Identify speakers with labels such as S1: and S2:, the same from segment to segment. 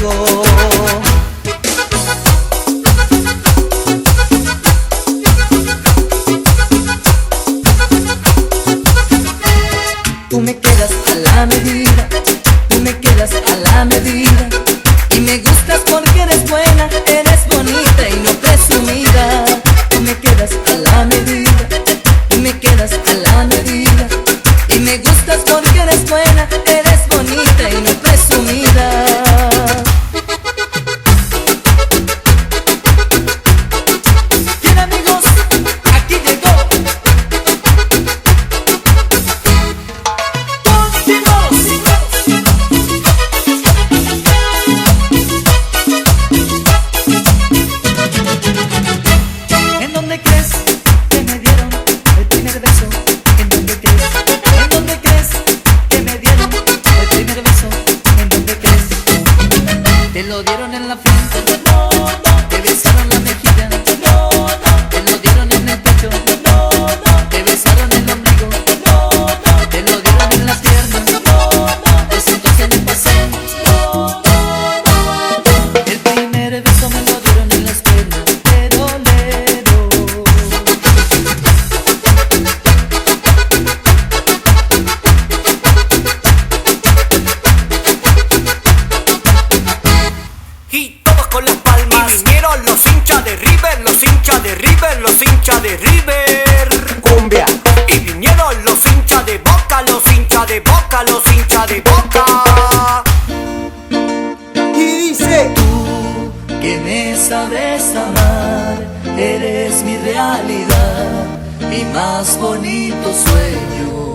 S1: contigo. Tú me quedas a la medida, tú me quedas a la medida. Y me gustas porque eres buena, eres bonita y no presumida. Tú me quedas a la medida, tú me quedas a la medida. Y me gustas porque eres buena, eres bonita y no presumida. Bien amigos, aquí llegó ¿En dónde crees que me dieron el primer beso? ¿En dónde crees? ¿En dónde crees que me dieron el primer beso? ¿En dónde crees? Te lo dieron en la frente, no, no. Te besaron la mejilla, no, no. Te lo dieron en el pecho, no, no. Te besaron el ombligo, no, no. Te lo dieron en las piernas, no, no. Te sentas en el paseo, no, no, no. El primer beso me lo dieron en las piernas.
S2: Y todos con las palmas. Y vinieron los hinchas de River, los hinchas de River, los hinchas de River.
S3: Cumbia.
S2: Y vinieron los hinchas de Boca, los hinchas de Boca, los hinchas de Boca.
S3: Y dice:
S1: Tú que me sabes amar, eres mi realidad, mi más bonito sueño.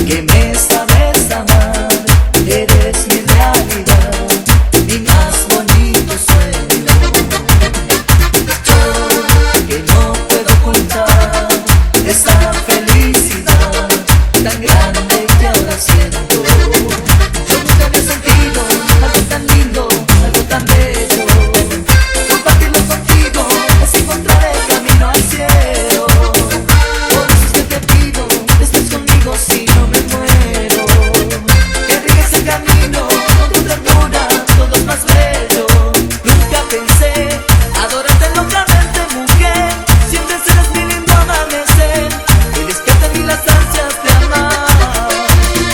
S1: Que me sabes amar, eres mi realidad, mi más bonito sueño. Yo que no puedo ocultar esa felicidad tan grande que ahora siento. Yo nunca había sentido algo tan lindo, algo tan bello. Compartirlo contigo es encontrar el camino al cielo. Por eso es que te pido, estés conmigo si no me muero. Que riegues el camino con tu ternura, todo es más bello. Nunca pensé adorarte locamente, mujer. Siempre serás mi lindo amanecer y despierta en mí las ansias de amar.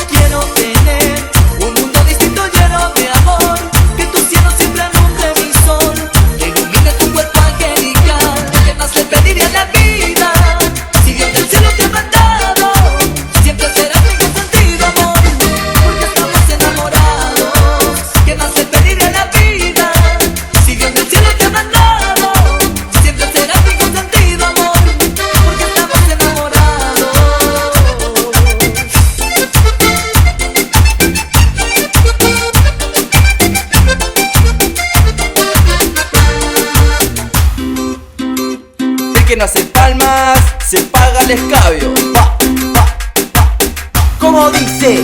S1: Quiero tener un mundo distinto lleno de amor, que tu cielo siempre alumbre mi sol, que ilumine tu cuerpo angelical. ¿Qué más le pediría a la vida? Si Dios del cielo te ha mandado, siempre serás mi consentido amor, porque estamos enamorados. ¿Qué más le pediría a la vida? Si Dios del cielo te ha mandado, siempre serás mi consentido amor, porque estamos enamorados.
S3: el que no hace palmas, se paga el escabio. Pa, pa, pa. Como dice: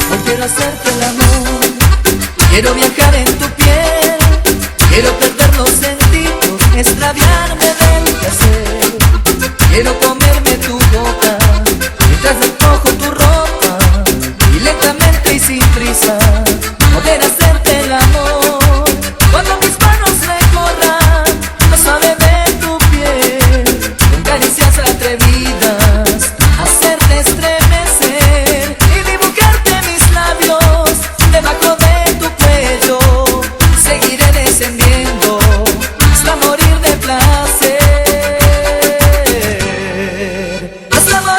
S1: No quiero hacerte el amor, quiero viajar en tu piel, quiero perder los sentidos, extraviarme del placer. Quiero comerme tu boca mientras recojo tu ropa, y lentamente y sin prisa poder hacerte el amor. Cuando mis manos recorran lo suave de tu piel, con caricias atrevidas, hacerte estremecer y dibujarte mis labios debajo de tu cuello. Seguiré descendiendo hasta morir de placer, hasta morir.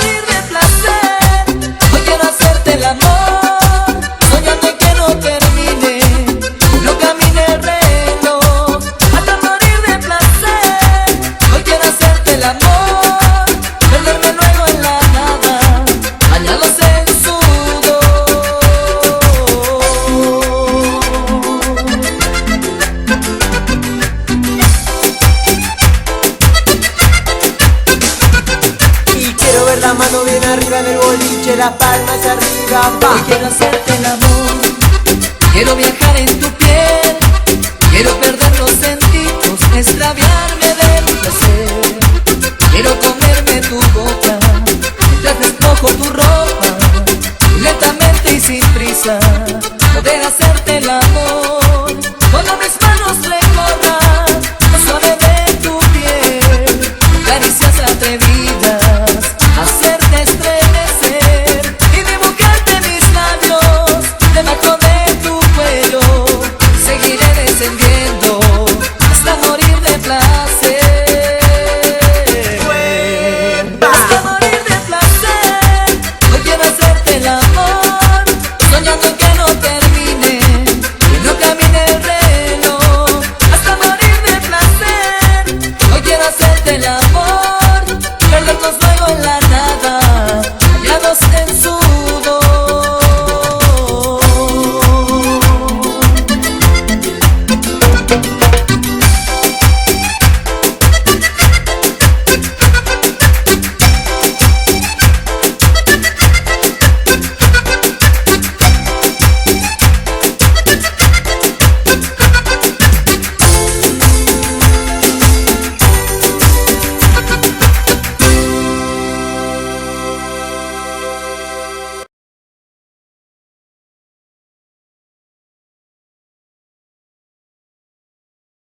S1: hacerte el amor. Quiero viajar en tu piel, quiero perder los sentidos, extraviarme del placer. Quiero comerme tu boca, mientras despojo tu ropa, y lentamente y sin prisa poder hacerte el amor. Cuando me